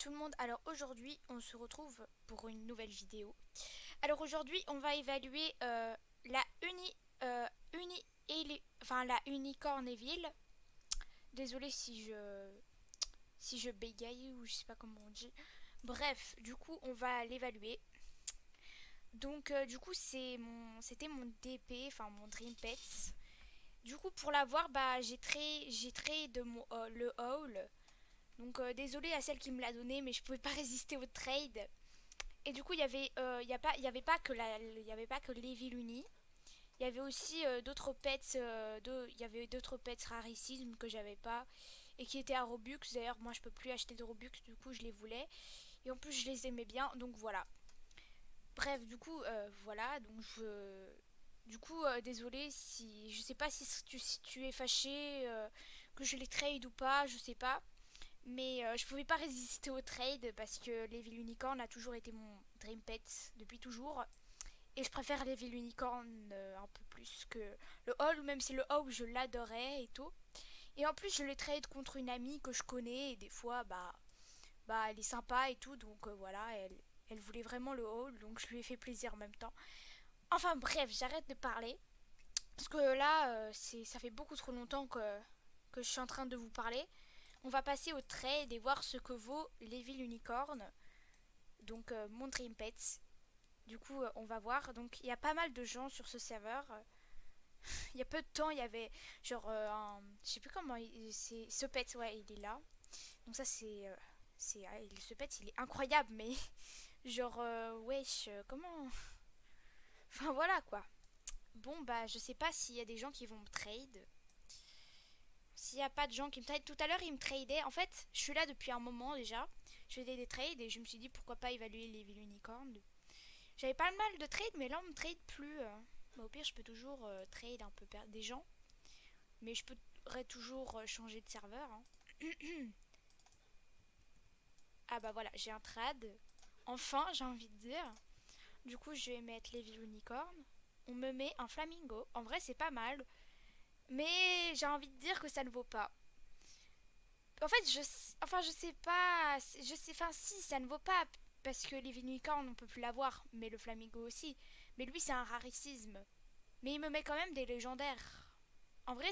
tout le monde, alors aujourd'hui on se retrouve pour une nouvelle vidéo. Alors aujourd'hui on va évaluer la la unicorn Evil. Désolée si je bégaye ou je sais pas comment on dit. Bref, du coup on va l'évaluer. Donc du coup c'était mon DP, enfin mon Dream Pets. Du coup pour l'avoir j'ai créé le haul. Donc désolée à celle qui me l'a donné mais je pouvais pas résister au trade. Et du coup, il y avait pas que Levi Luni. Il y avait aussi il y avait d'autres pets rarissimes que j'avais pas et qui étaient à Robux. D'ailleurs, moi, je peux plus acheter de Robux, du coup, je les voulais. Et en plus, je les aimais bien, donc voilà. Bref, du coup, voilà. Du coup, désolé si je sais pas si tu es fâché que je les trade ou pas, je sais pas. Mais je pouvais pas résister au trade parce que Levi Unicorn a toujours été mon dream pet depuis toujours. Et je préfère Levi Unicorn un peu plus que le Hall, même si le Hall je l'adorais et tout. Et en plus je le trade contre une amie que je connais et des fois bah elle est sympa et tout. Donc voilà, elle voulait vraiment le Hall donc je lui ai fait plaisir en même temps. Enfin bref, j'arrête de parler. Parce que là, ça fait beaucoup trop longtemps que je suis en train de vous parler. On va passer au trade et voir ce que vaut Levi Unicorn. Donc mon Dream Pets. Du coup, on va voir. Donc il y a pas mal de gens sur ce serveur. Il y a peu de temps, il y avait genre je sais plus comment c'est ce pet, ouais, il est là. Donc ça ce pet, il est incroyable mais genre wesh, comment. Enfin voilà quoi. Bon bah je sais pas s'il y a des gens qui vont me trade. S'il n'y a pas de gens qui me trade, tout à l'heure ils me tradaient. En fait, je suis là depuis un moment déjà. Je faisais des trades et je me suis dit pourquoi pas évaluer les villes unicornes. J'avais pas le mal de trade, mais là on me trade plus. Bah, au pire, je peux toujours trade un peu des gens, mais je pourrais toujours changer de serveur. Hein. Ah bah voilà, j'ai un trad. Enfin, j'ai envie de dire. Du coup, je vais mettre les villes unicornes. On me met un flamingo. En vrai, c'est pas mal, mais j'ai envie de dire que ça ne vaut pas. En fait, je sais pas, enfin si, ça ne vaut pas parce que les unicornes on peut plus l'avoir, mais le flamingo aussi. Mais lui, c'est un raricisme. Mais il me met quand même des légendaires. En vrai,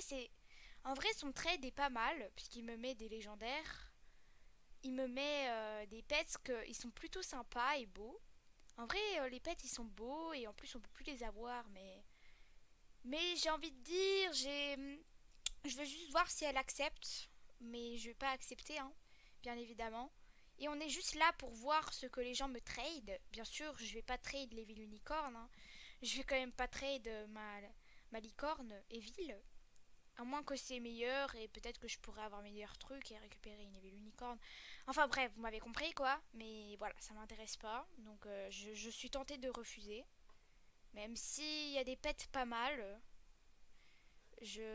en vrai son trade est pas mal puisqu'il me met des légendaires. Il me met des pets ils sont plutôt sympas et beaux. En vrai, les pets ils sont beaux et en plus on peut plus les avoir, mais j'ai envie de dire, je veux juste voir si elle accepte, mais je vais pas accepter, hein, bien évidemment. Et on est juste là pour voir ce que les gens me trade. Bien sûr, je vais pas trade les villes unicornes. Hein. Je vais quand même pas trade ma licorne Evil. À moins que c'est meilleur et peut-être que je pourrais avoir meilleur truc et récupérer une ville unicorne. Enfin bref, vous m'avez compris quoi. Mais voilà, ça m'intéresse pas. Donc je suis tentée de refuser. Même s'il y a des pets pas mal,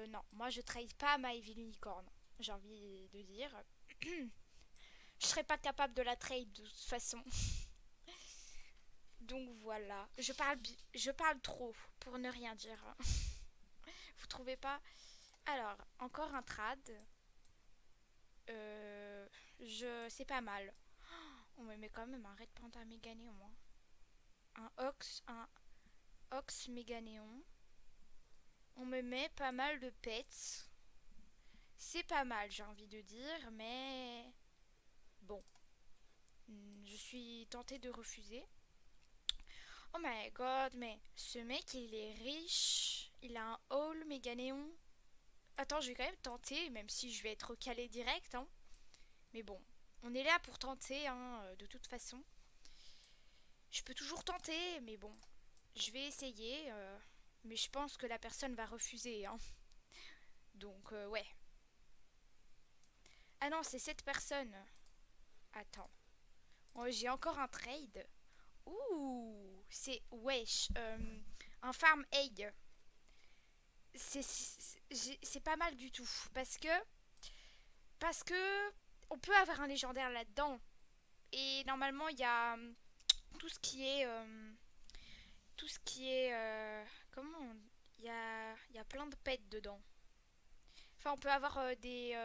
non, moi je trade pas ma Evil Unicorn, j'ai envie de dire. Je serais pas capable de la trade de toute façon. Donc voilà, je parle trop pour ne rien dire. Vous trouvez pas? Alors, encore un trad. Euh, c'est pas mal. On me met quand même un Red Panda Méganéon. Un Ox Méganéon. On me met pas mal de pets. C'est pas mal, j'ai envie de dire, mais bon, je suis tentée de refuser. Oh my god, mais ce mec il est riche, il a un haul méga néon. Attends, je vais quand même tenter, même si je vais être calé direct. Hein. Mais bon, on est là pour tenter, hein, de toute façon. Je peux toujours tenter, mais bon, je vais essayer. Mais je pense que la personne va refuser. Hein. Donc, ouais. Ah non, c'est cette personne. Attends. Oh, j'ai encore un trade. Ouh, c'est wesh. Un farm egg. C'est pas mal du tout parce que on peut avoir un légendaire là-dedans et normalement il y a tout ce qui est comment il y a plein de pets dedans. Enfin on peut avoir des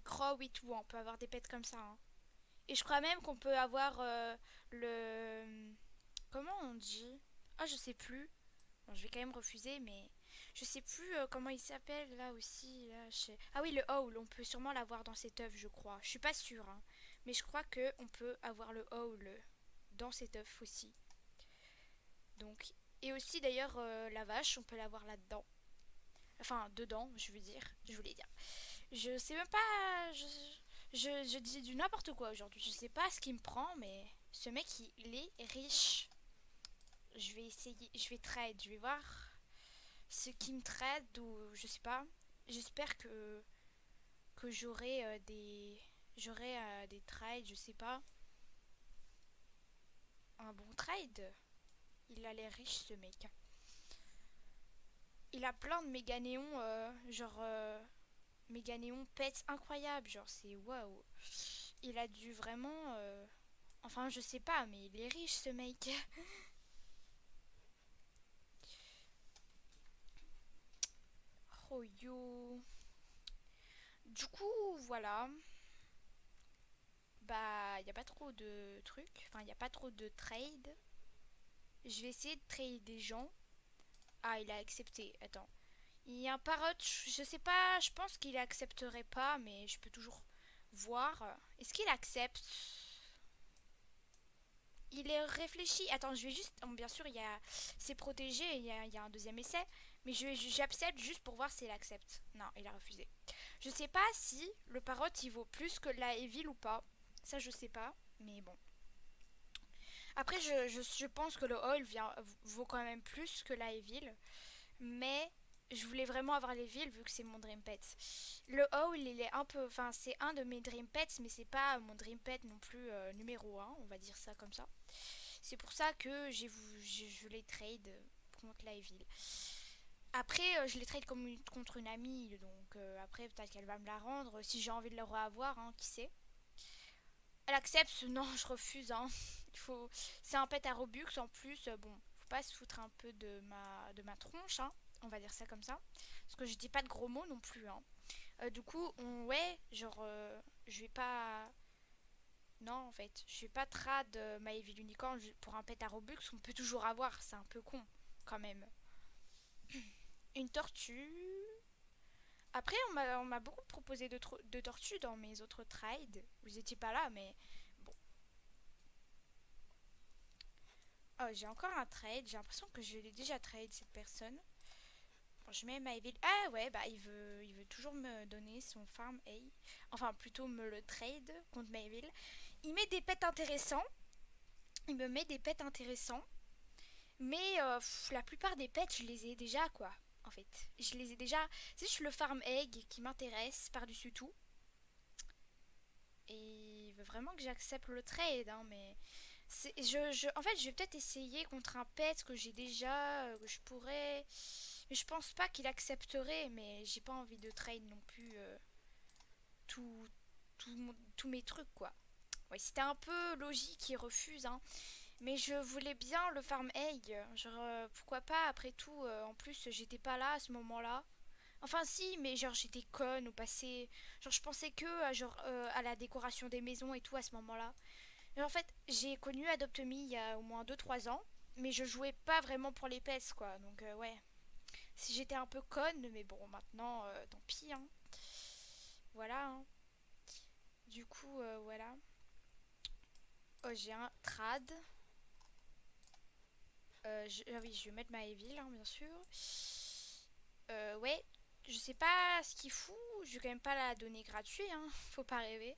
crows et tout, on peut avoir des pets comme ça. Hein. Et je crois même qu'on peut avoir le... Comment on dit? Ah, je sais plus. Bon, je vais quand même refuser, mais je sais plus comment il s'appelle là aussi. Ah oui, le Howl, on peut sûrement l'avoir dans cette œuvre, je crois. Je suis pas sûre, hein, mais je crois que on peut avoir le Howl dans cette œuvre aussi. Donc, et aussi d'ailleurs la vache, on peut l'avoir là-dedans. Enfin, dedans, je veux dire. Je voulais dire. Je sais même pas. Je dis du n'importe quoi aujourd'hui. Je sais pas ce qui me prend, mais ce mec, il est riche. Je vais essayer, je vais trade, je vais voir ce qui me trade ou je sais pas. J'espère que j'aurai des trades, je sais pas. Un bon trade. Il a l'air riche ce mec. Il a plein de méganéons, méganéons pets incroyables, genre c'est waouh. Il a dû vraiment, enfin je sais pas, mais il est riche ce mec. Oh yo. Du coup voilà, bah y a pas trop de trucs, enfin y a pas trop de trade. Je vais essayer de trade des gens. Ah il a accepté, attends. Il y a un parrot, je sais pas, je pense qu'il accepterait pas, mais je peux toujours voir. Est-ce qu'il accepte? Il est réfléchi. Attends, je vais juste. Bon, bien sûr, il y a. C'est protégé, il y a un deuxième essai. Mais j'accepte juste pour voir s'il accepte. Non, il a refusé. Je sais pas si le parrot il vaut plus que la Evil ou pas. Ça, je sais pas. Mais bon. Après, je pense que le Hall vaut quand même plus que la Evil. Mais je voulais vraiment avoir les villes vu que c'est mon dream pet. Le Howl, il est un peu. Enfin, c'est un de mes dream pets, mais c'est pas mon dream pet non plus numéro un, on va dire ça comme ça. C'est pour ça que je les trade contre la ville. Après, je les trade contre une amie, donc après, peut-être qu'elle va me la rendre si j'ai envie de le revoir, hein, qui sait. Elle accepte, non, je refuse, hein. Il faut... C'est un pet à Robux en plus, bon, faut pas se foutre un peu de ma tronche, hein. On va dire ça comme ça. Parce que je dis pas de gros mots non plus, hein. Du coup, ouais, genre, je vais pas. Non, en fait, je vais pas trad ma Evil Unicorn pour un pet à Robux qu'on peut toujours avoir. C'est un peu con, quand même. Une tortue. Après, on m'a beaucoup proposé de tortues dans mes autres trades. Vous étiez pas là, mais bon. Oh, j'ai encore un trade. J'ai l'impression que je l'ai déjà trade cette personne. Bon, je mets ma Evil. Ah ouais, bah il veut toujours me donner son farm A. Enfin, plutôt me le trade contre ma Evil. Il met des pets intéressants. Il me met des pets intéressants. Mais la plupart des pets, je les ai déjà, quoi. En fait, je les ai déjà. C'est juste le farm egg qui m'intéresse par-dessus tout. Et il veut vraiment que j'accepte le trade, hein, mais. En fait, je vais peut-être essayer contre un pet que j'ai déjà, que je pourrais. Mais je pense pas qu'il accepterait, mais j'ai pas envie de trade non plus tout, tous mes trucs, quoi. Ouais, c'était un peu logique, il refuse, hein. Mais je voulais bien le farm egg. Genre, pourquoi pas, après tout. En plus, j'étais pas là à ce moment-là. Enfin, si, mais genre, j'étais conne au passé. Genre, je pensais que à la décoration des maisons et tout à ce moment-là. Mais en fait, j'ai connu Adopt Me il y a au moins 2 3 ans. Mais je jouais pas vraiment pour les pets, quoi. Donc, ouais. Si j'étais un peu conne, mais bon, maintenant, tant pis, hein. Voilà, hein. Du coup, voilà. Oh, j'ai un trad. Ah oui, je vais mettre ma Evil, hein, bien sûr. Ouais, je sais pas ce qu'il fout. Je vais quand même pas la donner gratuit, hein. Faut pas rêver.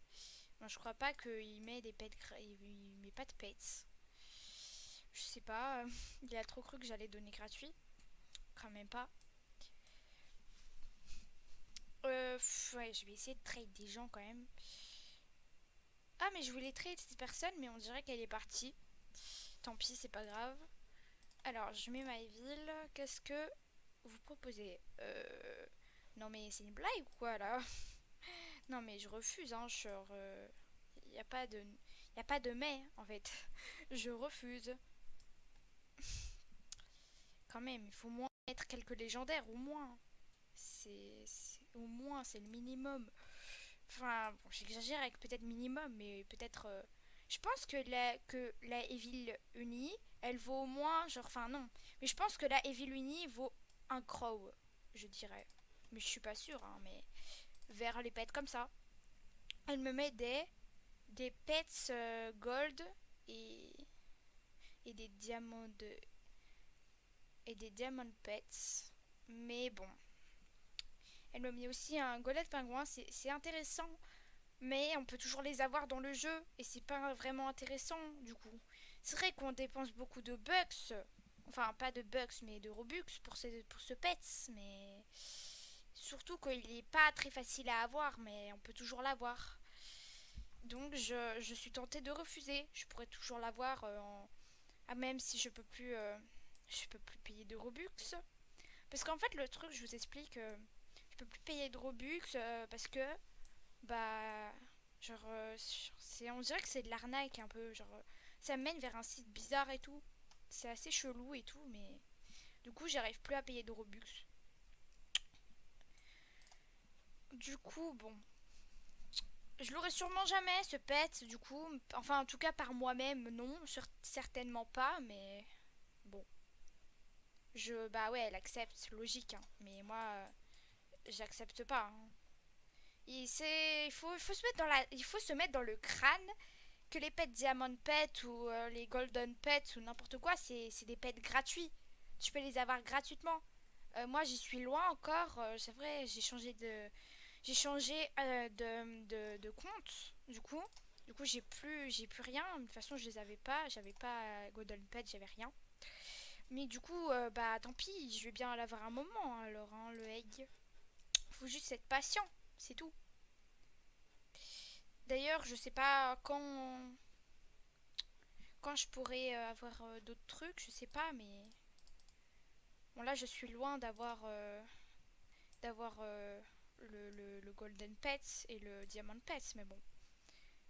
Moi, je crois pas qu'il met des pets. Il met pas de pets. Je sais pas. Il a trop cru que j'allais donner gratuit. Quand même pas. Ouais, je vais essayer de trade des gens quand même. Ah, mais je voulais trade cette personne, mais on dirait qu'elle est partie. Tant pis, c'est pas grave. Alors, je mets ma ville. Qu'est-ce que vous proposez Non, mais c'est une blague ou quoi là? Non, mais je refuse, hein. Genre, y a pas de, y a pas de mais en fait. Je refuse. Quand même, il faut au moins mettre quelques légendaires, au moins. Au moins, c'est le minimum. Enfin, bon, j'exagère avec peut-être minimum, mais peut-être. Je pense que la Evil Unie, elle vaut au moins. Genre, enfin, non. Mais je pense que la Evil Unie vaut un Crow, je dirais. Mais je suis pas sûre, hein, mais. Vers les pets comme ça. Elle me met des pets gold et, et des diamants et des diamond pets. Mais bon. Elle me met aussi un golden pingouin, c'est intéressant. Mais on peut toujours les avoir dans le jeu et c'est pas vraiment intéressant du coup. C'est vrai qu'on dépense beaucoup de bucks, enfin pas de bucks mais de robux pour ce pets, mais surtout qu'il est pas très facile à avoir, mais on peut toujours l'avoir. Donc je suis tentée de refuser. Je pourrais toujours l'avoir ah, même si je peux plus payer de robux. Parce qu'en fait le truc, je vous explique, je peux plus payer de robux parce que bah genre c'est on dirait que c'est de l'arnaque un peu genre ça me mène vers un site bizarre et tout. C'est assez chelou et tout mais du coup j'arrive plus à payer de Robux. Du coup bon, je l'aurai sûrement jamais ce pet du coup, enfin en tout cas par moi-même non, certainement pas mais bon, je bah ouais, elle accepte, logique hein, mais moi j'accepte pas hein. Il faut se mettre il faut se mettre dans le crâne que les pets Diamond Pet ou les Golden Pets ou n'importe quoi, c'est des pets gratuits. Tu peux les avoir gratuitement. Moi, j'y suis loin encore. C'est vrai, j'ai changé de compte. Du coup, j'ai plus rien. De toute façon, je les avais pas. J'avais pas Golden Pet, j'avais rien. Mais du coup, bah tant pis. Je vais bien l'avoir un moment. Alors, hein, le egg. Faut juste être patient. C'est tout. D'ailleurs, je sais pas quand je pourrais avoir d'autres trucs, je sais pas, mais bon là je suis loin d'avoir le Golden Pets et le Diamond Pets, mais bon,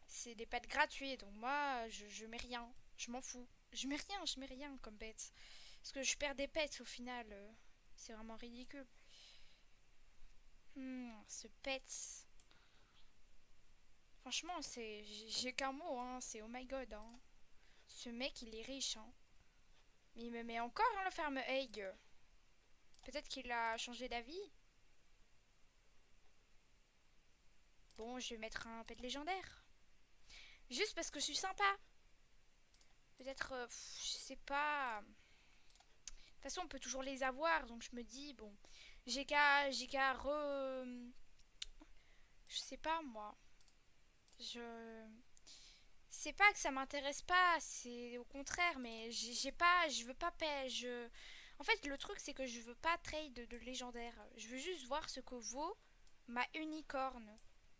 c'est des pets gratuits, donc moi je mets rien, je m'en fous, je mets rien comme pets, parce que je perds des pets au final, c'est vraiment ridicule. Ce pets, franchement j'ai qu'un mot, hein, c'est oh my god, hein. Ce mec il est riche, hein. Mais il me met encore hein, le ferme egg. Peut-être qu'il a changé d'avis. Bon, je vais mettre un pet légendaire. Juste parce que je suis sympa. Peut-être, je sais pas. De toute façon, on peut toujours les avoir. Donc je me dis, bon, j'ai qu'à Je sais pas, moi. Je... C'est pas que ça m'intéresse pas, c'est au contraire, mais j'ai pas... Je veux pas... En fait, le truc, c'est que je veux pas trade de légendaire. Je veux juste voir ce que vaut ma unicorne.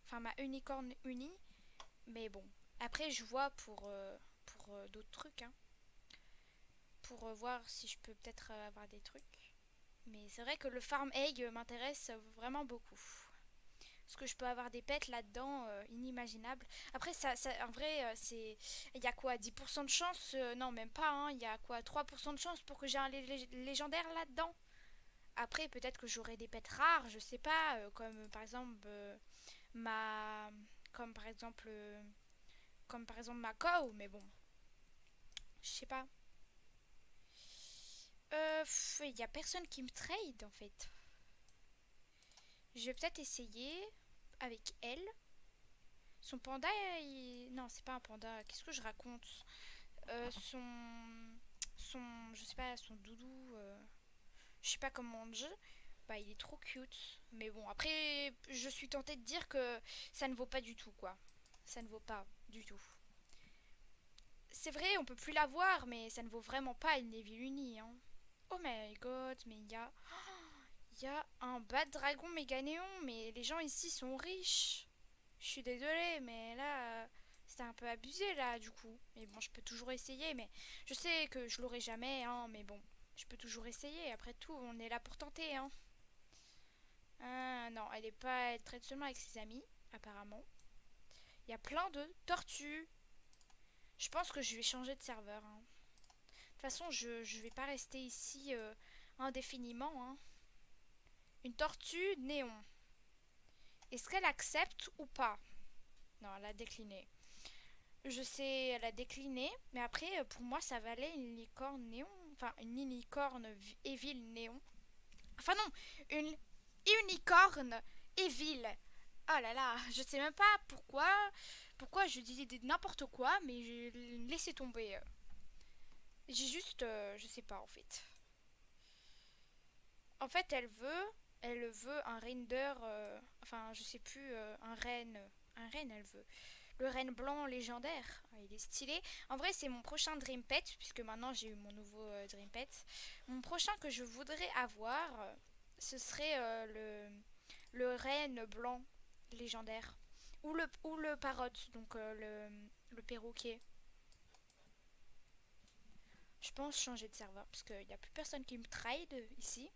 Enfin, ma unicorne unie. Mais bon, après je vois pour d'autres trucs, hein, pour voir si je peux peut-être avoir des trucs. Mais c'est vrai que le farm egg m'intéresse vraiment beaucoup. Parce que je peux avoir des pets là-dedans inimaginables. Après, en vrai, c'est. Il y a quoi 10% de chance non, même pas, hein. Il y a quoi 3% de chance pour que j'ai un légendaire là-dedans. Après, peut-être que j'aurai des pets rares, je sais pas, comme par exemple ma. Comme par exemple. Comme par exemple ma cow, mais bon, je sais pas. Il y a personne qui me trade en fait. Je vais peut-être essayer avec elle. Son panda, non, c'est pas un panda. Qu'est-ce que je raconte je sais pas, son doudou. Je sais pas comment on dit. Bah, il est trop cute. Mais bon, après, je suis tentée de dire que ça ne vaut pas du tout, quoi. Ça ne vaut pas du tout. C'est vrai, on peut plus l'avoir, mais ça ne vaut vraiment pas une Evil Unie, hein. Oh my god, mais il y a un bas de dragon méga néon, mais les gens ici sont riches. Je suis désolée, mais là, c'était un peu abusé là du coup. Mais bon, je peux toujours essayer, mais je sais que je l'aurai jamais, hein, mais bon, je peux toujours essayer. Après tout, on est là pour tenter, hein. Ah non, elle est pas, elle traite seulement avec ses amis, apparemment. Il y a plein de tortues. Je pense que je vais changer de serveur, hein. De toute façon, je vais pas rester ici indéfiniment, hein. Une tortue néon. Est-ce qu'elle accepte ou pas? Non, elle a décliné. Je sais, elle a décliné, mais après, pour moi, ça valait une licorne néon. Enfin, une licorne Evil néon. Enfin non, une unicorne Evil. Oh là là, je sais même pas pourquoi je dis n'importe quoi, mais je laissé tomber. J'ai juste, je sais pas en fait. En fait, elle veut un render, enfin je sais plus, un renne elle veut. Le renne blanc légendaire, ah, il est stylé. En vrai, c'est mon prochain Dream Pet, puisque maintenant j'ai eu mon nouveau Dream Pet. Mon prochain que je voudrais avoir, ce serait le renne blanc légendaire. Ou le parrot, donc le perroquet. Je pense changer de serveur, parce qu'il n'y a plus personne qui me trade ici.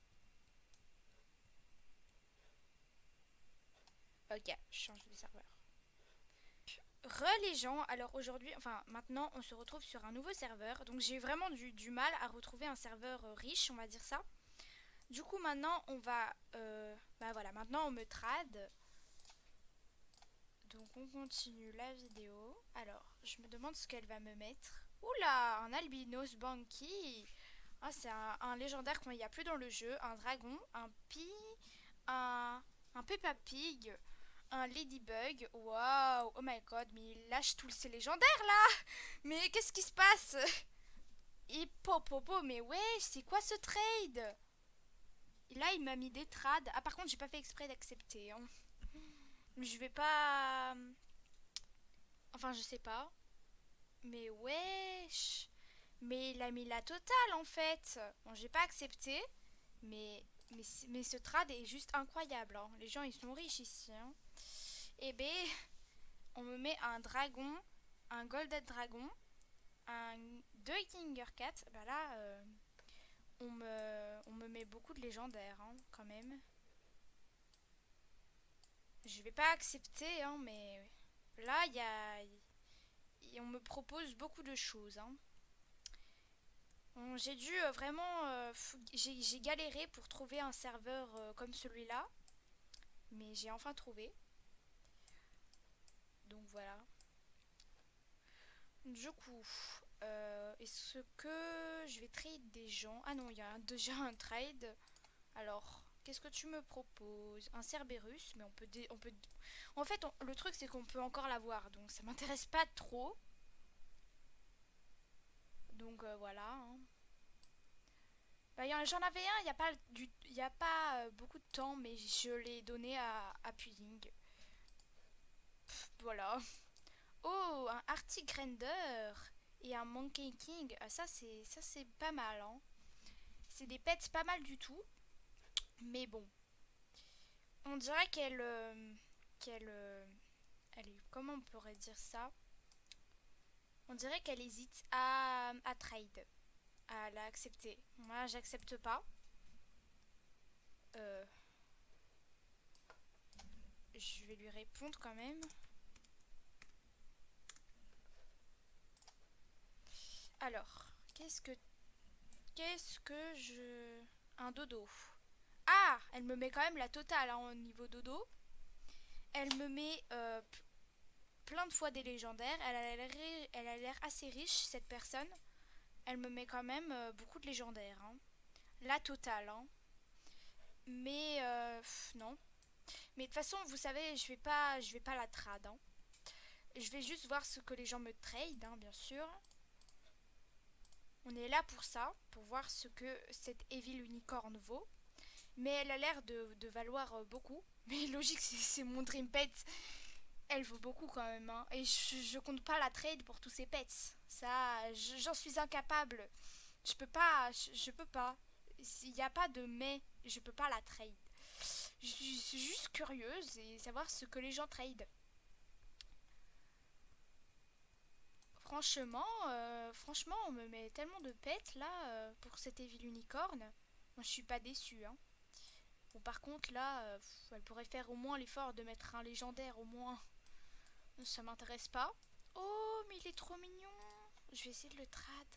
Ok, je change de serveur. Les gens, alors aujourd'hui, enfin maintenant on se retrouve sur un nouveau serveur, donc j'ai vraiment du mal à retrouver un serveur riche, on va dire ça. Du coup maintenant on va, bah voilà, maintenant on me trade, donc on continue la vidéo. Alors je me demande ce qu'elle va me mettre. Oula, un albinos banky. Ah, c'est un légendaire qu'il n'y a plus dans le jeu, un dragon, un pi, un Peppa Pig, un Ladybug. Waouh, oh my god, mais il lâche tous ces légendaires là. Mais qu'est-ce qui se passe? Hippopopo, mais ouais, c'est quoi ce trade? Là, il m'a mis des trades. Ah, par contre, j'ai pas fait exprès d'accepter, hein. Je vais pas. Enfin, je sais pas. Mais wesh. Mais il a mis la totale en fait. Bon, j'ai pas accepté. Mais ce trad est juste incroyable, hein. Les gens, ils sont riches ici, hein. Et ben, on me met un dragon, un golden dragon, deux Kinger Cat. Bah là, on me met beaucoup de légendaires, hein, quand même. Je vais pas accepter, hein, mais là, on me propose beaucoup de choses, hein. Bon, j'ai dû vraiment... j'ai galéré pour trouver un serveur comme celui-là. Mais j'ai enfin trouvé. Donc voilà. Du coup, est-ce que je vais trade des gens? Ah non, il y a déjà un trade. Alors, qu'est-ce que tu me proposes? Un Cerberus, mais on peut... En fait, le truc c'est qu'on peut encore l'avoir, donc ça m'intéresse pas trop. Donc voilà, hein. Bah, j'en avais un, y a pas beaucoup de temps, mais je l'ai donné à Pudding. Voilà. Oh, un Arctic Render et un Monkey King. Ah, ça c'est pas mal, hein. C'est des pets pas mal du tout. Mais bon, on dirait qu'elle comment on pourrait dire ça? On dirait qu'elle hésite à trade, à l'accepter. Moi, j'accepte pas. Euh, je vais lui répondre quand même. Alors, qu'est-ce que je... Un dodo. Ah, elle me met quand même la totale, hein, au niveau dodo. Elle me met plein de fois des légendaires. Elle a l'air assez riche, cette personne. Elle me met quand même beaucoup de légendaires, hein. La totale, hein. Mais non. Mais de toute façon, vous savez, je vais pas la trad, hein. Je vais juste voir ce que les gens me trade, hein, bien sûr. On est là pour ça, pour voir ce que cette Evil Unicorn vaut. Mais elle a l'air de valoir beaucoup. Mais logique, c'est mon Dream Pet. Elle vaut beaucoup quand même, hein. Et je compte pas la trade pour tous ces pets. Ça, j'en suis incapable. Je peux pas. Il n'y a pas de mais. Je peux pas la trade. Je suis juste curieuse et savoir ce que les gens trade. Franchement, on me met tellement de pets là pour cette Evil Unicorn. Moi, je suis pas déçue, hein. Bon, par contre, là, elle pourrait faire au moins l'effort de mettre un légendaire, au moins. Ça m'intéresse pas. Oh, mais il est trop mignon. Je vais essayer de le trad.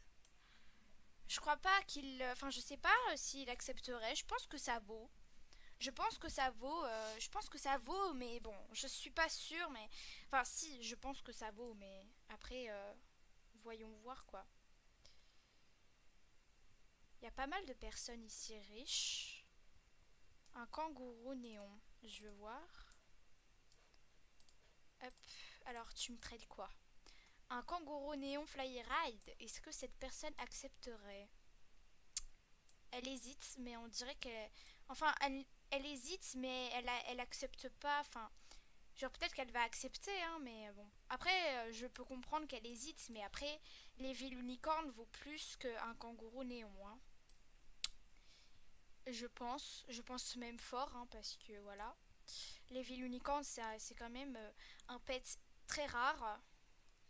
Je crois pas qu'il... Enfin, je sais pas s'il accepterait. Je pense que ça vaut. Je pense que ça vaut, mais bon, je suis pas sûre, mais... Enfin, si, je pense que ça vaut, mais après, voyons voir, quoi. Il y a pas mal de personnes ici riches. Un kangourou néon, je veux voir. Hop, alors tu me trades quoi? Un kangourou néon fly ride, est-ce que cette personne accepterait? Elle hésite, mais on dirait qu'elle... Enfin, elle hésite, mais elle accepte pas, enfin... Genre peut-être qu'elle va accepter, hein, mais bon. Après, je peux comprendre qu'elle hésite, mais après, les villes unicornes vaut plus qu'un kangourou néon, hein. Je pense même fort, hein, parce que voilà. Les villes unicornes, c'est quand même un pet très rare,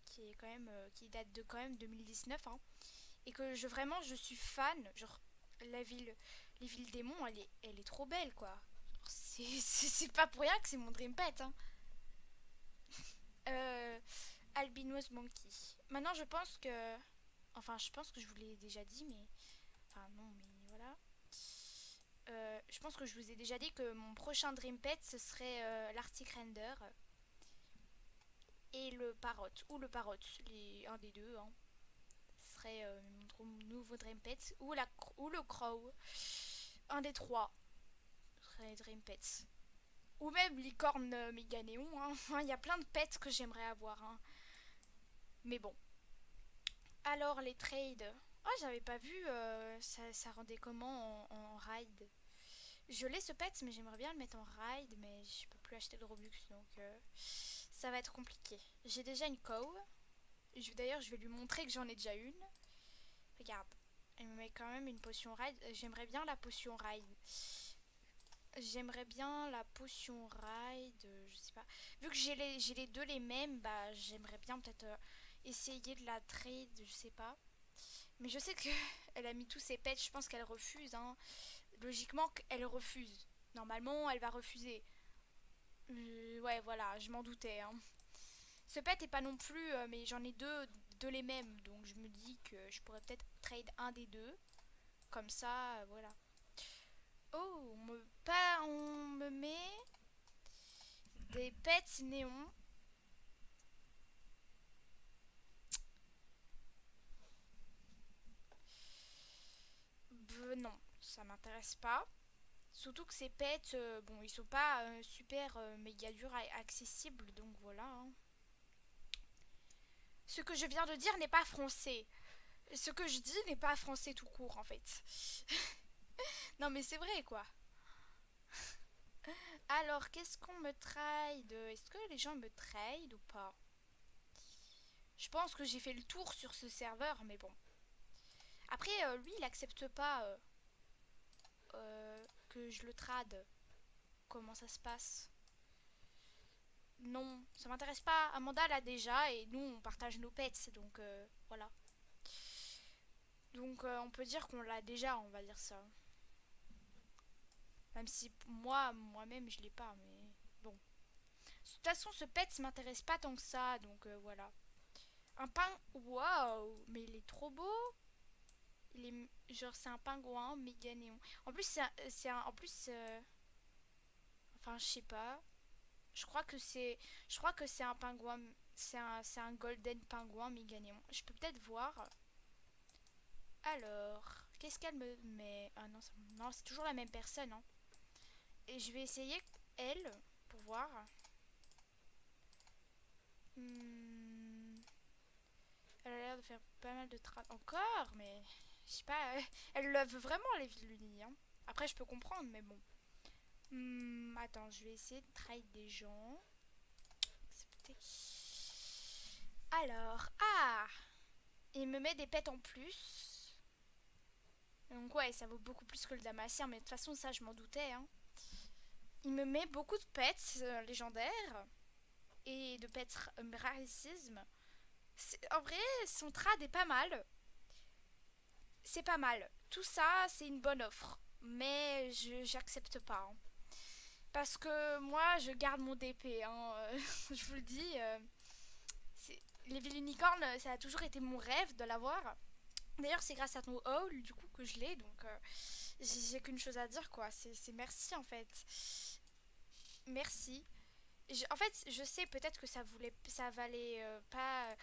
qui est quand même, qui date de quand même 2019, hein, et que vraiment, je suis fan. Genre, la ville, les villes démons, elle est trop belle, quoi. C'est pas pour rien que c'est mon dream pet, hein. Euh, Albinos Monkey. Maintenant, je pense que... Enfin, je pense que je vous l'ai déjà dit, mais... Enfin, non, mais voilà. Je pense que je vous ai déjà dit que mon prochain Dream Pet, ce serait l'Arctic Render et le Parrot. Ou le Parrot, un des deux. Hein. Ce serait mon nouveau Dream Pet. Ou le Crow. Un des trois serait Dream Pets. Ou même licorne méga néon. Hein. Il y a plein de pets que j'aimerais avoir. Hein. Mais bon. Alors les trades. Oh, j'avais pas vu ça rendait comment en ride. Je l'ai ce pet, mais j'aimerais bien le mettre en ride, mais je peux plus acheter de Robux, donc ça va être compliqué. J'ai déjà une cow. D'ailleurs, je vais lui montrer que j'en ai déjà une. Regarde, elle me met quand même une potion ride. J'aimerais bien la potion ride. J'aimerais bien la potion ride, je sais pas. Vu que j'ai les deux les mêmes, bah j'aimerais bien peut-être essayer de la trade, je sais pas. Mais je sais qu'elle a mis tous ses pets, je pense qu'elle refuse. Hein. Logiquement, elle refuse. Normalement, elle va refuser. Ouais, voilà, je m'en doutais. Hein. Ce pet est pas non plus, mais j'en ai deux les mêmes. Donc je me dis que je pourrais peut-être trade un des deux. Comme ça, voilà. Oh, on me met des pets néons. Non, ça m'intéresse pas. Surtout que ces pets, bon, ils sont pas super méga durs accessibles, donc voilà. Hein. Ce que je viens de dire n'est pas français. Ce que je dis n'est pas français tout court, en fait. Non, mais c'est vrai, quoi. Alors, qu'est-ce qu'on me trade? Est-ce que les gens me trade ou pas? Je pense que j'ai fait le tour sur ce serveur, mais bon. Après, lui, il accepte pas que je le trade. Comment ça se passe? Non, ça m'intéresse pas. Amanda l'a déjà et nous, on partage nos pets, donc voilà. Donc, on peut dire qu'on l'a déjà, on va dire ça. Même si moi-même, je l'ai pas, mais bon. De toute façon, ce pet m'intéresse pas tant que ça, donc voilà. Un pain, waouh, mais il est trop beau. Il est genre c'est un pingouin méga néon. En plus en plus enfin je sais pas. Je crois que c'est un pingouin, c'est un golden pingouin méga néon. Je peux peut-être voir. Alors, qu'est-ce qu'elle me met? Ah non, non, c'est toujours la même personne hein. Et je vais essayer elle pour voir. Hmm, elle a l'air de faire pas mal de travail encore, mais je sais pas, elle love vraiment les villes hein. Après, je peux comprendre, mais bon. Attends, je vais essayer de trade des gens. Alors, il me met des pets en plus. Donc ouais, ça vaut beaucoup plus que le damasien, mais de toute façon, ça, je m'en doutais. Hein. Il me met beaucoup de pets légendaires et de pets raricisme. En vrai, son trad est pas mal. C'est pas mal. Tout ça, c'est une bonne offre. Mais j'accepte pas. Hein. Parce que moi, je garde mon DP. Hein. Je vous le dis. Les villes unicornes, ça a toujours été mon rêve de l'avoir. D'ailleurs, c'est grâce à ton haul du coup que je l'ai, donc j'ai qu'une chose à dire quoi. C'est merci en fait. Merci. En fait, je sais peut-être que ça valait pas,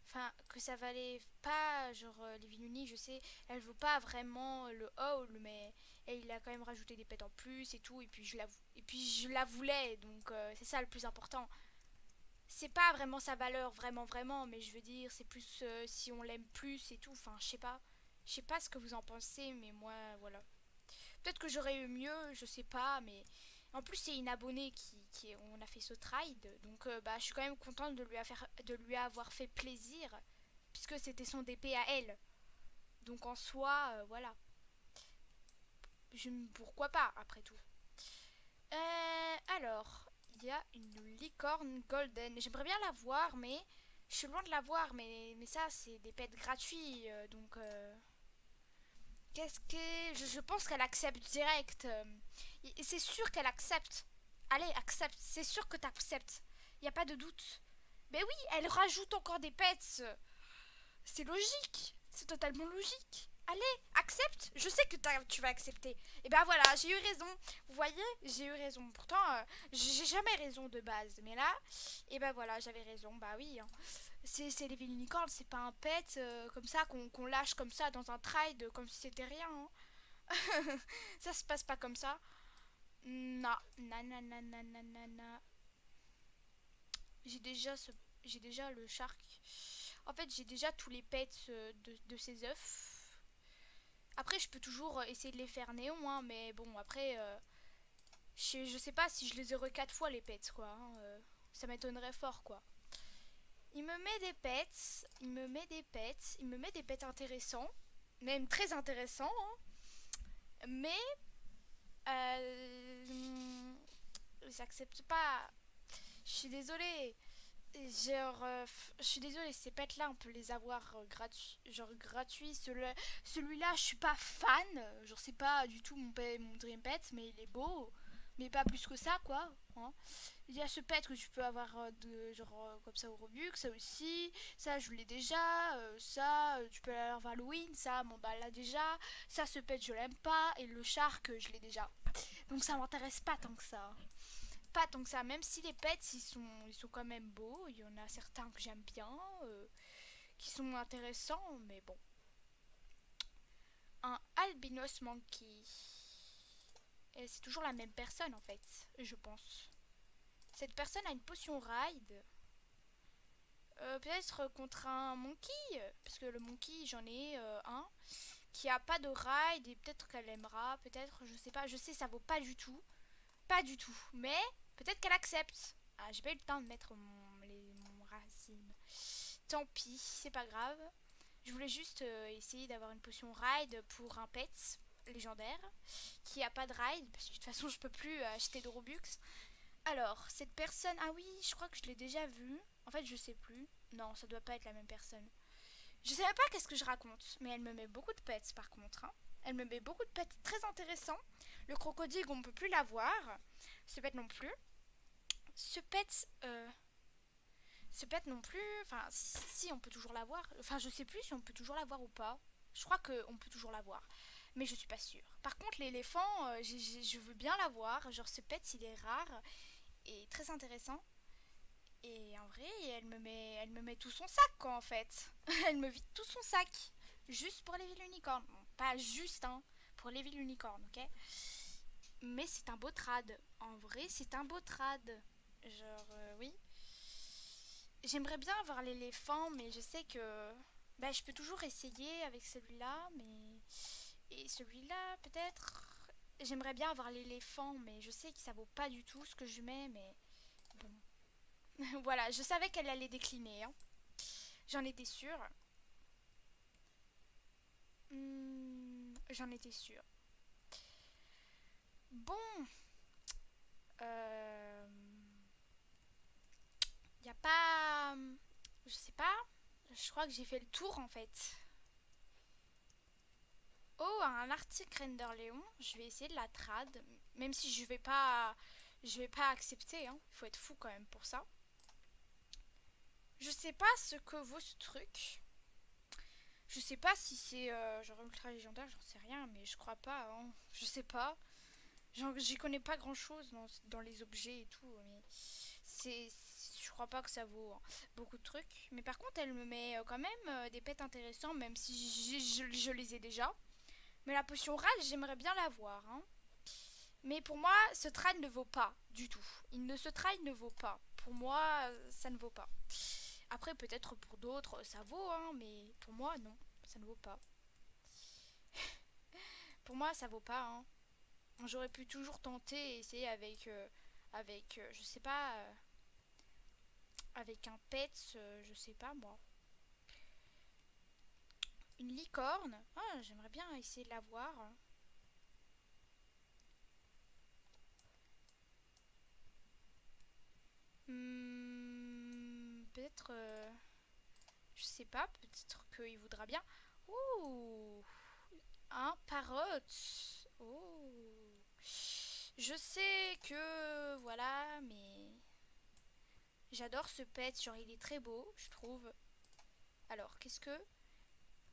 enfin que ça valait pas genre les Villunis. Je sais, elle vaut pas vraiment le haul, mais il a quand même rajouté des pets en plus et tout. Et puis je la voulais, donc c'est ça le plus important. C'est pas vraiment sa valeur, vraiment, vraiment, mais je veux dire, c'est plus si on l'aime plus et tout. Enfin, je sais pas. Je sais pas ce que vous en pensez, mais moi, voilà. Peut-être que j'aurais eu mieux, je sais pas, mais en plus c'est une abonnée on a fait ce trade, donc bah je suis quand même contente de lui avoir fait plaisir, puisque c'était son DP à elle. Donc en soi, voilà, pourquoi pas après tout. Alors, il y a une licorne golden. J'aimerais bien la voir, mais je suis loin de la voir, mais ça c'est des pets gratuits, donc qu'est-ce que. Je pense qu'elle accepte direct. C'est sûr qu'elle accepte. Allez, accepte. C'est sûr que t'acceptes. Y a pas de doute. Mais oui, elle rajoute encore des pets. C'est logique. C'est totalement logique. Allez, accepte. Je sais que tu vas accepter. Et ben voilà, j'ai eu raison. Vous voyez, j'ai eu raison. Pourtant, j'ai jamais raison de base. Mais là, et ben voilà, j'avais raison. Bah oui, hein. C'est les unicornes, c'est pas un pet comme ça qu'on lâche comme ça dans un trade comme si c'était rien. Hein. Ça se passe pas comme ça. Non, nanana. J'ai déjà ce, j'ai déjà le shark. En fait, j'ai déjà tous les pets de ces œufs. Après, je peux toujours essayer de les faire néon, hein, mais bon, après, je sais pas si je les aurais 4 fois les pets, quoi. Hein, ça m'étonnerait fort, quoi. Il me met des pets, il me met des pets intéressants, même très intéressants, hein, mais j'accepte pas. Je suis désolée. Genre, je suis désolée, ces pets-là, on peut les avoir gratuits. Celui-là, je suis pas fan. Genre, c'est pas du tout mon dream pet, mais il est beau. Mais pas plus que ça, quoi. Hein. Il y a ce pet que tu peux avoir comme ça au Robux, ça aussi. Ça, je l'ai déjà. Ça, tu peux l'avoir Halloween. Ça, bon, bah là déjà. Ça, ce pet, je l'aime pas. Et le shark, je l'ai déjà. Donc, ça m'intéresse pas tant que ça. Pas tant que ça, même si les pets ils sont quand même beaux, il y en a certains que j'aime bien, qui sont intéressants, mais bon. Un albinos monkey. Et c'est toujours la même personne en fait, je pense. Cette personne a une potion ride. Peut-être contre un monkey, parce que le monkey j'en ai un qui a pas de ride et peut-être qu'elle aimera, peut-être, je sais pas, je sais ça vaut pas du tout. Pas du tout, mais peut-être qu'elle accepte. Ah, j'ai pas eu le temps de mettre mon racine. Tant pis, c'est pas grave. Je voulais juste essayer d'avoir une potion ride pour un pet légendaire qui a pas de ride parce que de toute façon je peux plus acheter de Robux. Alors, cette personne, ah oui, je crois que je l'ai déjà vue. En fait, je sais plus. Non, ça doit pas être la même personne. Je sais même pas qu'est-ce que je raconte, mais elle me met beaucoup de pets par contre. Hein. Elle me met beaucoup de pets très intéressants. Le crocodile, on ne peut plus l'avoir. Ce pet non plus. Ce pet, ce pet non plus. Enfin, si on peut toujours l'avoir. Enfin, je sais plus si on peut toujours l'avoir ou pas. Je crois qu'on peut toujours l'avoir, mais je suis pas sûre. Par contre, l'éléphant, je veux bien l'avoir. Genre, ce pet, il est rare et très intéressant. Et en vrai, elle me met tout son sac, quoi, en fait. Elle me vide tout son sac. Juste pour les villes unicornes. Bon, pas juste, hein. Pour les villes unicornes, ok. Mais c'est un beau trad. En vrai, c'est un beau trad. Genre, oui. J'aimerais bien avoir l'éléphant, mais je sais que. Bah, je peux toujours essayer avec celui-là, mais. Et celui-là, peut-être. J'aimerais bien avoir l'éléphant, mais je sais que ça vaut pas du tout ce que je mets, mais. Bon. Voilà, je savais qu'elle allait décliner. Hein. J'en étais sûre. J'en étais sûre. Bon. Euh... Y a pas. Je sais pas. Je crois que j'ai fait le tour en fait. Oh, un article Renderléon. Je vais essayer de la trad. Même si je vais pas. Je vais pas accepter. Hein. Il faut être fou quand même pour ça. Je sais pas ce que vaut ce truc. Je sais pas si c'est genre ultra légendaire, j'en sais rien, mais je crois pas, hein. Je sais pas. J'y connais pas grand chose dans les objets et tout, mais je crois pas que ça vaut hein, beaucoup de trucs. Mais par contre, elle me met quand même des pets intéressants, même si je les ai déjà. Mais la potion rage, j'aimerais bien l'avoir, hein. Mais pour moi, ce trade ne vaut pas du tout. Ce trade ne vaut pas. Pour moi, ça ne vaut pas. Après, peut-être pour d'autres, ça vaut, hein, mais pour moi, non, ça ne vaut pas. Pour moi, ça vaut pas, hein. J'aurais pu toujours tenter et essayer avec je sais pas, avec un pet, je sais pas moi. Une licorne. Ah, j'aimerais bien essayer de l'avoir. Peut-être, je sais pas, peut-être qu'il voudra bien. Ouh, un parrot. Oh. Je sais que, voilà, mais j'adore ce pet, genre il est très beau, je trouve. Alors, qu'est-ce que...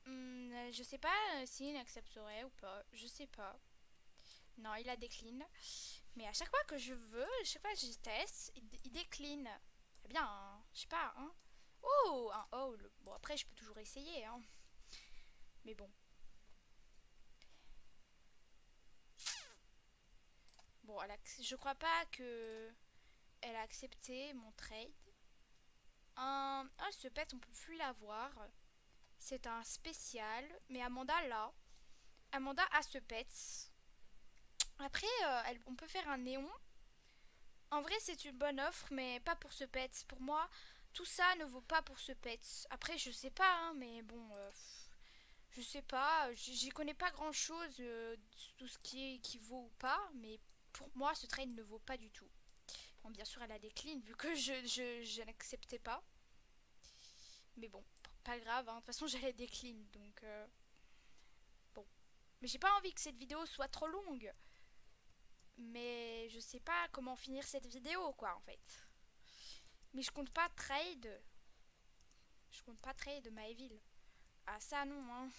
je sais pas s'il accepterait ou pas, je sais pas. Non, il a décline. Mais à chaque fois que je veux, à chaque fois que je teste, il décline. Eh bien, hein, je sais pas, hein. Oh, un haul. Bon, après, je peux toujours essayer, hein. Mais bon. Bon, je crois pas que elle a accepté mon trade. Ce pet, on peut plus l'avoir. C'est un spécial. Mais Amanda l'a. Amanda a ce pet. Après, on peut faire un néon. En vrai, c'est une bonne offre, mais pas pour ce pet. Pour moi, tout ça ne vaut pas pour ce pet. Après, je sais pas, hein, mais bon, je sais pas. J'y connais pas grand chose, tout ce qui vaut ou pas, mais pour moi, ce trade ne vaut pas du tout. Bon, bien sûr, elle a décline vu que je n'acceptais pas. Mais bon, pas grave, hein. De toute façon, j'allais décline, donc bon. Mais j'ai pas envie que cette vidéo soit trop longue. Mais je sais pas comment finir cette vidéo, quoi, en fait. Mais je compte pas trade. Je compte pas trade Maeville. Ah, ça, non, hein.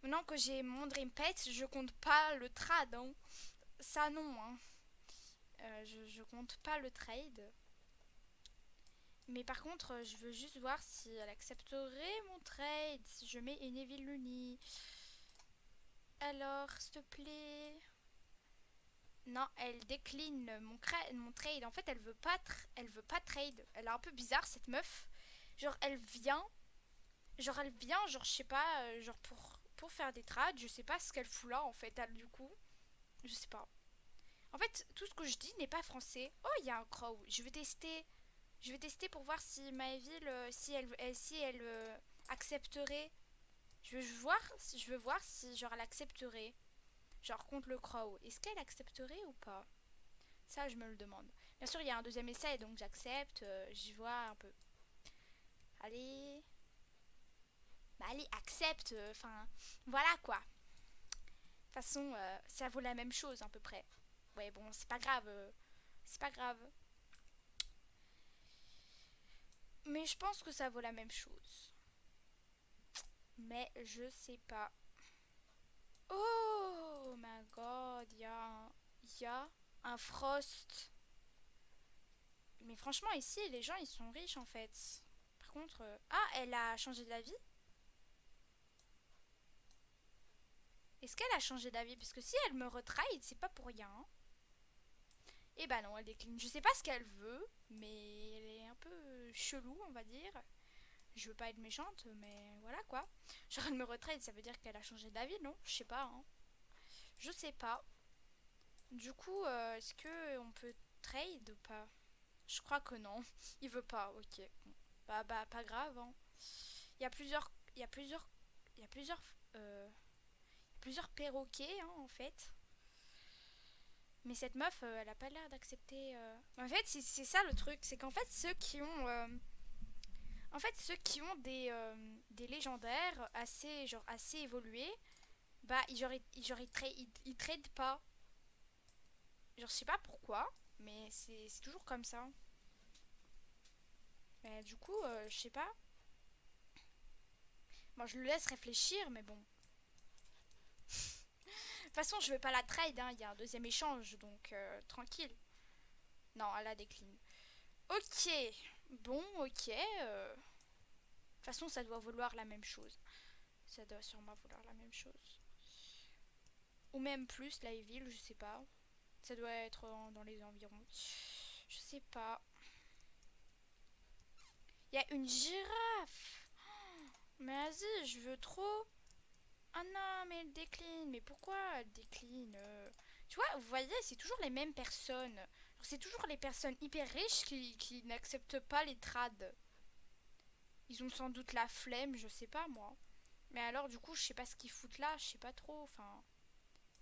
Maintenant que j'ai mon Dream Pet, je compte pas le trade, hein. Ça, non, hein. Je compte pas le trade. Mais par contre, je veux juste voir si elle accepterait mon trade. Si je mets une Evil Luni. Alors, s'il te plaît. Non, elle décline mon trade. En fait, elle veut pas trade. Elle est un peu bizarre cette meuf. Genre elle vient, genre je sais pas, genre pour faire des trades. Je sais pas ce qu'elle fout là en fait. Elle, du coup, je sais pas. En fait, tout ce que je dis n'est pas français. Oh, il y a un crow. Je vais tester. Je vais tester pour voir si Maëville, si elle accepterait. Je veux voir si genre elle accepterait. Genre contre le crow. Est-ce qu'elle accepterait ou pas? Ça, je me le demande. Bien sûr, il y a un deuxième essai, donc j'accepte. J'y vois un peu. Allez. Bah allez, accepte. Enfin, voilà quoi. De toute façon, ça vaut la même chose à peu près. Ouais, bon, c'est pas grave. C'est pas grave. Mais je pense que ça vaut la même chose. Mais je sais pas. Oh my god, y a un Frost. Mais franchement, ici, les gens, ils sont riches en fait. Par contre... Ah, elle a changé d'avis. Est-ce qu'elle a changé d'avis? Parce que si elle me retrade, c'est pas pour rien. Et bah non, elle décline. Je sais pas ce qu'elle veut, mais elle est un peu chelou, on va dire. Je veux pas être méchante, mais voilà quoi. Genre elle me retrade, ça veut dire qu'elle a changé d'avis, non? Je sais pas, hein. Je sais pas. Du coup, est-ce que on peut trade ou pas? Je crois que non. Il veut pas, ok. Bah, pas grave, hein. Il y a plusieurs... Il y a plusieurs... Il y a plusieurs... plusieurs perroquets, hein, en fait. Mais cette meuf, elle a pas l'air d'accepter... En fait, c'est ça le truc. C'est qu'en fait, ceux qui ont... En fait, ceux qui ont des légendaires assez, genre, assez évolués, bah, ils tradent pas. Genre, je sais pas pourquoi, mais c'est toujours comme ça. Mais du coup, je sais pas. Bon, je le laisse réfléchir, mais bon. De toute façon, je vais pas la trade, hein. Il y a un deuxième échange, donc tranquille. Non, elle a décline. Ok. Bon, ok. De toute façon, ça doit vouloir la même chose. Ça doit sûrement vouloir la même chose. Ou même plus, la ville, je sais pas. Ça doit être dans les environs. Je sais pas. Il y a une girafe. Mais vas-y, je veux trop. Ah non, mais elle décline. Mais pourquoi elle décline Tu vois, vous voyez, c'est toujours les mêmes personnes. C'est toujours les personnes hyper riches qui n'acceptent pas les trades. Ils ont sans doute la flemme, je sais pas moi. Mais alors, du coup, je sais pas ce qu'ils foutent là, je sais pas trop. Enfin.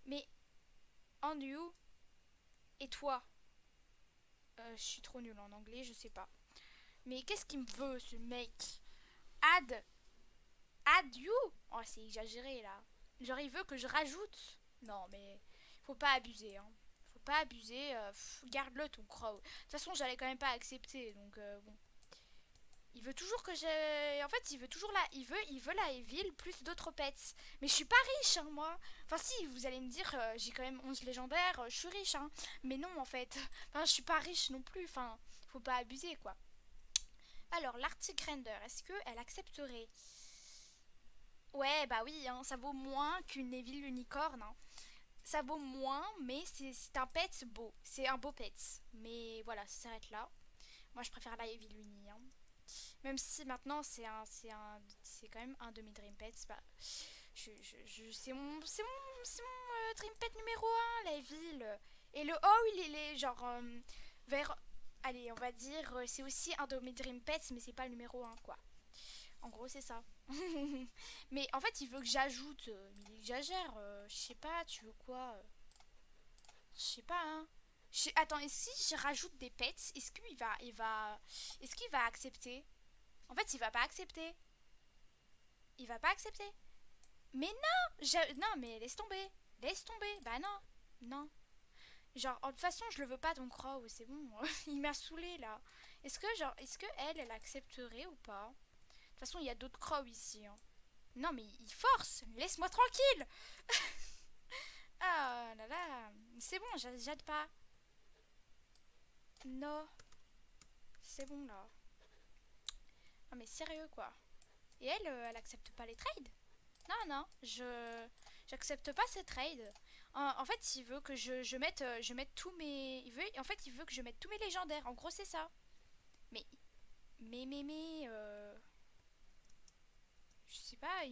Mais, Andrew, et toi Je suis trop nulle en anglais, je sais pas. Mais qu'est-ce qu'il me veut, ce mec? Add Add you. Oh, c'est exagéré là. Genre, il veut que je rajoute. Non, mais faut pas abuser, hein. Faut pas abuser. Garde-le ton crow. De toute façon, j'allais quand même pas accepter, donc bon. Il veut toujours que j'ai. En fait, il veut toujours la. Il veut la ville plus d'autres pets. Mais je suis pas riche, hein, moi. Enfin, si, vous allez me dire, j'ai quand même 11 légendaires, je suis riche, hein. Mais non, en fait. Enfin, je suis pas riche non plus. Enfin, faut pas abuser, quoi. Alors, l'Arctic Render, est-ce qu'elle accepterait? Ouais, bah oui, hein, ça vaut moins qu'une Evil Unicorn, hein. Ça vaut moins, mais c'est un pet beau. C'est un beau pet. Mais voilà, ça s'arrête là. Moi, je préfère la Evil Uni, hein. Même si maintenant, c'est quand même un de mes Dream Pets. Bah, c'est mon Dream Pet numéro un, la Evil. Et le haut, il est genre vers... Allez, on va dire, c'est aussi un de mes Dream Pets, mais c'est pas le numéro un quoi. En gros, c'est ça. Mais en fait, il veut que j'ajoute. Il exagère. Je sais pas, tu veux quoi Je sais pas, hein. Attends, et si je rajoute des pets, est-ce qu'il va accepter? En fait, il va pas accepter. Il va pas accepter. Mais non Non, mais laisse tomber. Laisse tomber. Bah non. Non. Genre, de toute façon, je le veux pas ton crow, c'est bon. Il m'a saoulé là. Est-ce que elle accepterait ou pas? De toute façon, il y a d'autres crows ici, hein. Non, mais il force. Laisse-moi tranquille. Ah là là. C'est bon, j'aide pas. Non. C'est bon là. Ah mais sérieux quoi. Et elle accepte pas les trades? Non, non, j'accepte pas ces trades. En fait, il veut que je mette tous mes... En fait, il veut que je mette tous mes légendaires. En gros, c'est ça. Mais... Je sais pas,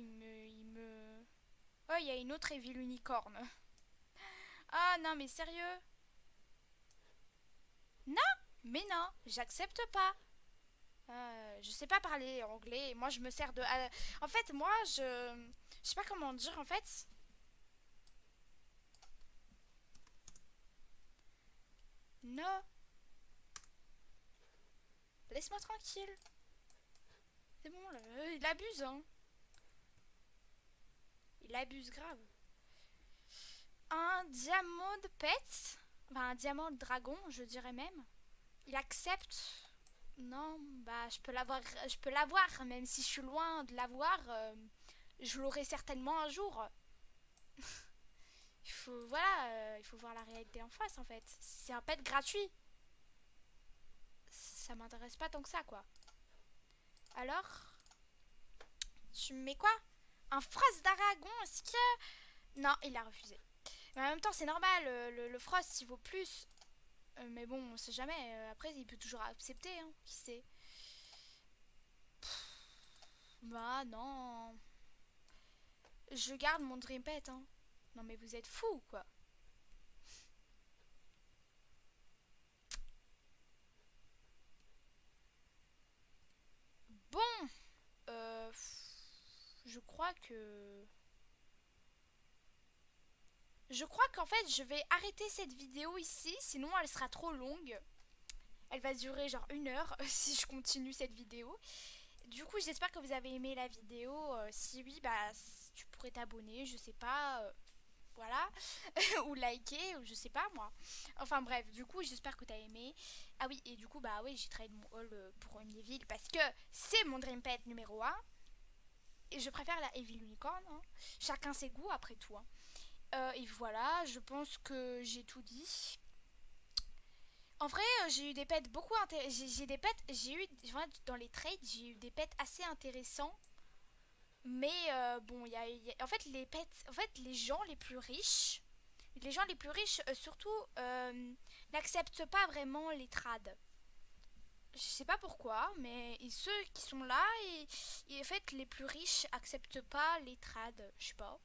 Oh, il y a une autre Evil Unicorn. Ah non, mais sérieux? Non, mais non, j'accepte pas. Je sais pas parler anglais. Moi, je me sers de. En fait, moi, je sais pas comment dire. En fait, non. Laisse-moi tranquille. C'est bon, là. Il abuse, hein. Il abuse grave. Un diamant de pet. Enfin, un diamant de dragon, je dirais même. Il accepte. Non, bah, je peux l'avoir, même si je suis loin de l'avoir. Je l'aurai certainement un jour. Il faut voir la réalité en face en fait. C'est un pet gratuit. Ça m'intéresse pas tant que ça quoi. Alors, tu me mets quoi? Un Frost d'Aragon, est-ce que... Non, il a refusé. Mais en même temps, c'est normal, le Frost, il vaut plus. Mais bon, on sait jamais. Après, il peut toujours accepter, hein, qui sait. Bah non. Je garde mon Dream Pet, hein. Non mais vous êtes fous, quoi. Bon, euh, je crois que... Je crois qu'en fait, je vais arrêter cette vidéo ici, sinon elle sera trop longue. Elle va durer genre 1 heure si je continue cette vidéo. Du coup, j'espère que vous avez aimé la vidéo. Si oui, bah tu pourrais t'abonner, je sais pas, voilà, ou liker, ou je sais pas moi. Enfin bref, du coup, j'espère que t'as aimé. Ah oui, et du coup, bah oui, j'ai trade mon haul pour une ville parce que c'est mon Dream Pet numéro 1. Et je préfère la Evil Unicorn, hein. Chacun ses goûts après tout, hein. Et voilà, je pense que j'ai tout dit. En vrai, j'ai eu des pets beaucoup intéressants. J'ai des pets, j'ai eu, dans les trades, j'ai eu des pets assez intéressants. Mais bon, en fait, les pets, en fait, les gens les plus riches, surtout, n'acceptent pas vraiment les trades. Je sais pas pourquoi, mais ceux qui sont là, en fait, les plus riches acceptent pas les trades. Je sais pas.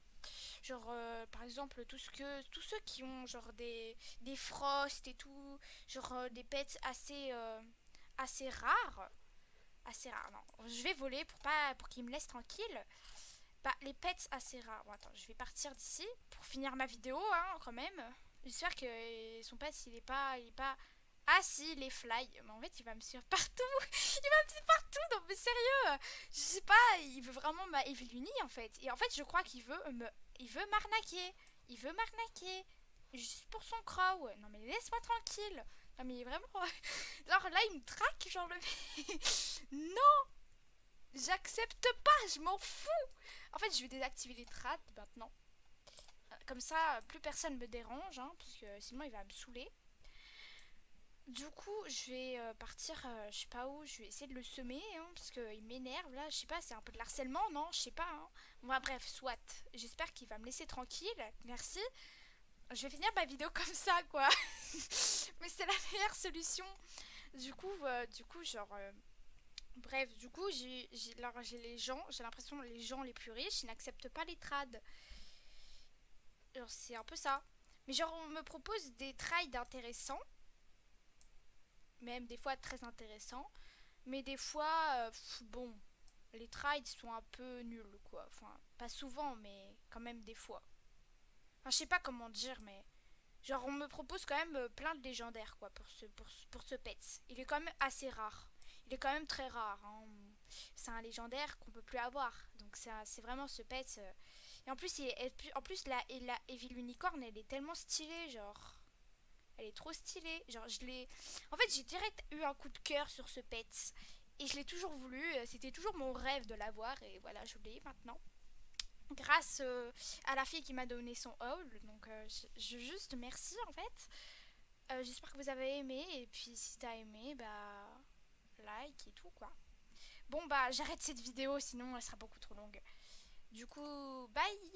Genre, par exemple, tous ceux qui ont genre des frosts et tout, genre des pets assez rares. Assez rares, non. Je vais voler pour qu'ils me laissent tranquille. Bah, les pets assez rares. Bon, attends, je vais partir d'ici pour finir ma vidéo, hein, quand même. J'espère que son pet, il est pas. Ah si, il est fly. Mais en fait, il va me suivre partout. Il va me suivre partout. Non, mais sérieux. Je sais pas, il veut vraiment ma Eviluni, en fait. Et en fait, je crois il veut m'arnaquer. Il veut m'arnaquer. Juste pour son crow. Non, mais laisse-moi tranquille. Non, mais il est vraiment. Genre là, il me traque, genre le. Non, j'accepte pas, je m'en fous. En fait, je vais désactiver les trades maintenant. Comme ça, plus personne me dérange, hein, parce que sinon il va me saouler. Du coup, je vais partir, je sais pas où, je vais essayer de le semer, hein, parce qu'il m'énerve là, je sais pas, c'est un peu de l'harcèlement, non, je sais pas. Hein. Bon, bah, bref, soit. J'espère qu'il va me laisser tranquille, merci. Je vais finir ma vidéo comme ça, quoi. Mais c'est la meilleure solution. Du coup, genre. Bref, du coup, j'ai l'impression que les gens les plus riches, ils n'acceptent pas les trades. Genre, c'est un peu ça. Mais genre, on me propose des trades intéressants, même des fois très intéressants. Mais des fois, bon, les trades sont un peu nuls, quoi. Enfin, pas souvent, mais quand même des fois. Enfin, je sais pas comment dire, mais genre, on me propose quand même plein de légendaires, quoi, pour ce pet. Il est quand même assez rare. Il est quand même très rare, hein. C'est un légendaire qu'on peut plus avoir. Donc, c'est vraiment ce pet. Et en plus, la Evil Unicorn, elle est tellement stylée, genre. Elle est trop stylée. Genre, je l'ai. En fait, j'ai direct eu un coup de cœur sur ce pet. Et je l'ai toujours voulu. C'était toujours mon rêve de l'avoir. Et voilà, je l'ai maintenant. Grâce à la fille qui m'a donné son haul. Donc, je juste merci en fait. J'espère que vous avez aimé. Et puis, si t'as aimé, bah. Like et tout quoi. Bon, bah, j'arrête cette vidéo. Sinon, elle sera beaucoup trop longue. Du coup, bye!